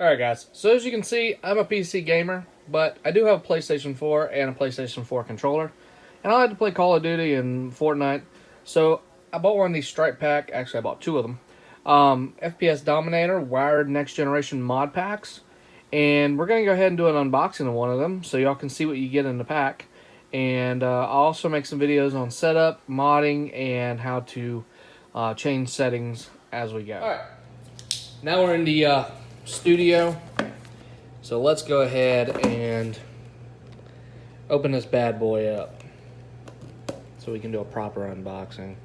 Alright guys, so as you can see, I'm a PC gamer, but I do have a PlayStation 4 and a PlayStation 4 controller. And I like to play Call of Duty and Fortnite, so I bought one of these Stripe Pack, actually I bought two of them. F.P.S. Dominator wired next generation mod packs. And we're going to go ahead and do an unboxing of one of them, so y'all can see what you get in the pack. And I'll also make some videos on setup, modding, and how to change settings as we go. Alright, now we're in the studio, so let's go ahead and open this bad boy up so we can do a proper unboxing.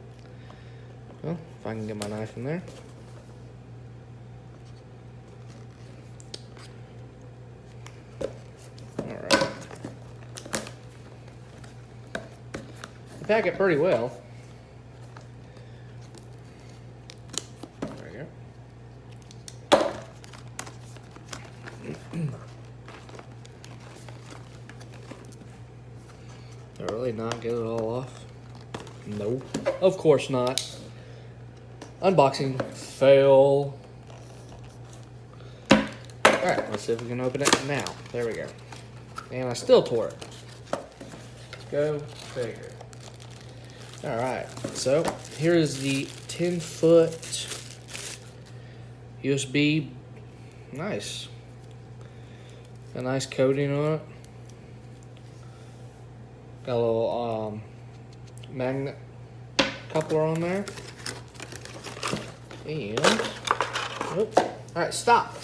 Well, if I can get my knife in there. Alright. They pack it pretty well. There you go. Did I really not get it all off? No, of course not. Unboxing fail. Alright, let's see if we can open it now. There we go. And I still tore it. Go figure. Alright, so here is the 10-foot USB. Nice. A nice coating on it. Got a little magnet coupler on there. And, oops. Alright, stop.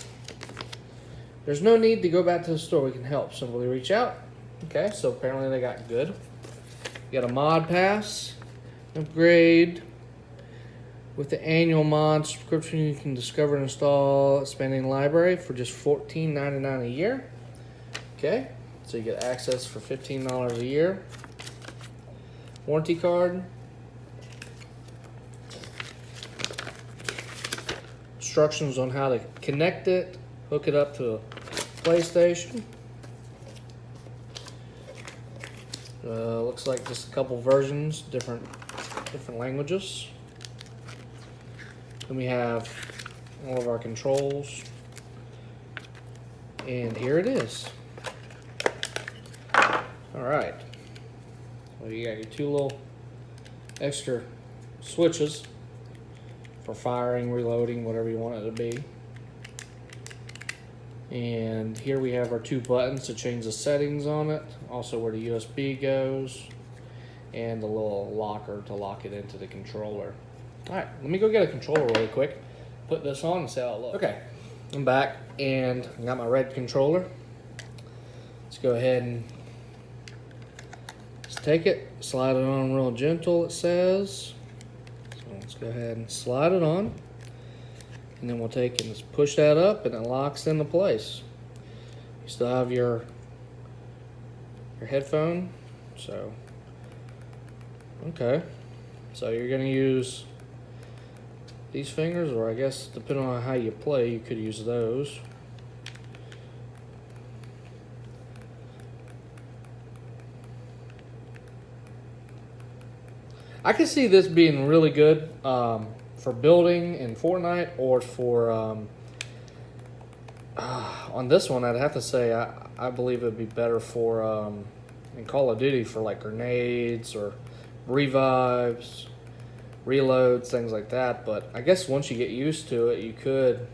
There's no need to go back to the store. We can help. Simply reach out. Okay, so apparently they got good. You got a mod pass, upgrade. With the annual mod subscription, you can discover and install expanding library for just $14.99 a year. Okay, so you get access for $15 a year. Warranty card. Instructions on how to connect it, hook it up to a PlayStation. Looks like just a couple versions, different languages. Then we have all of our controls. And here it is. Alright. So you got your two little extra switches for firing, reloading, whatever you want it to be. And here we have our two buttons to change the settings on it. Also where the USB goes. And the little locker to lock it into the controller. Alright, let me go get a controller really quick. Put this on and see how it looks. Okay, I'm back and I got my red controller. Let's go ahead and just take it, slide it on real gentle, it says. So let's go ahead and slide it on. And then we'll take and just push that up and it locks into place. You still have your headphone, so okay. So you're gonna use these fingers, or I guess depending on how you play, you could use those. I can see this being really good for building in Fortnite, or for on this one I'd have to say I believe it would be better for in Call of Duty for like grenades or revives, reloads, things like that. But I guess once you get used to it, you could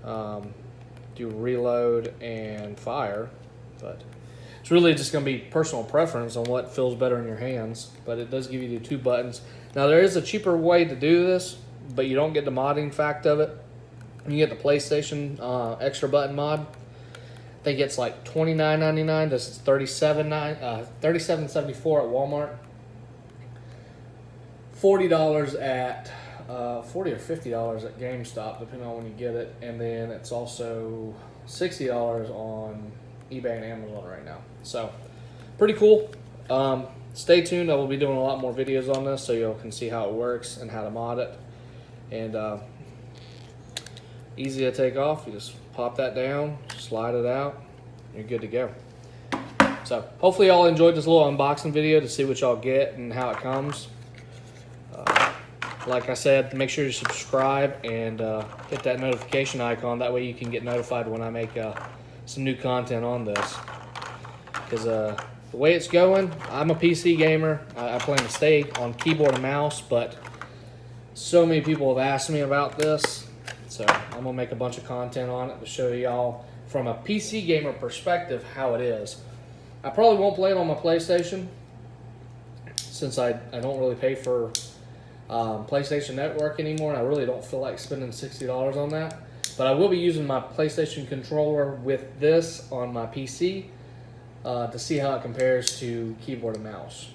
do reload and fire. But it's really just going to be personal preference on what feels better in your hands. But it does give you the two buttons. Now there is a cheaper way to do this, but you don't get the modding fact of it. You get the PlayStation extra button mod. I think it's like $29.99. This is $37.74 at Walmart. $40 at $40 or $50 at GameStop, depending on when you get it, and then it's also $60 on eBay and Amazon right now. So, pretty cool. Stay tuned. I will be doing a lot more videos on this, so you can see how it works and how to mod it. And easy to take off. You just pop that down, slide it out, you're good to go. So, hopefully y'all enjoyed this little unboxing video to see what y'all get and how it comes. like I said, make sure you subscribe and hit that notification icon. That way you can get notified when I make some new content on this. Because the way it's going, I'm a PC gamer. I plan to stay on keyboard and mouse, but so many people have asked me about this. So I'm going to make a bunch of content on it to show y'all from a PC gamer perspective how it is. I probably won't play it on my PlayStation since I don't really pay for PlayStation Network anymore, and I really don't feel like spending $60 on that. But I will be using my PlayStation controller with this on my PC to see how it compares to keyboard and mouse.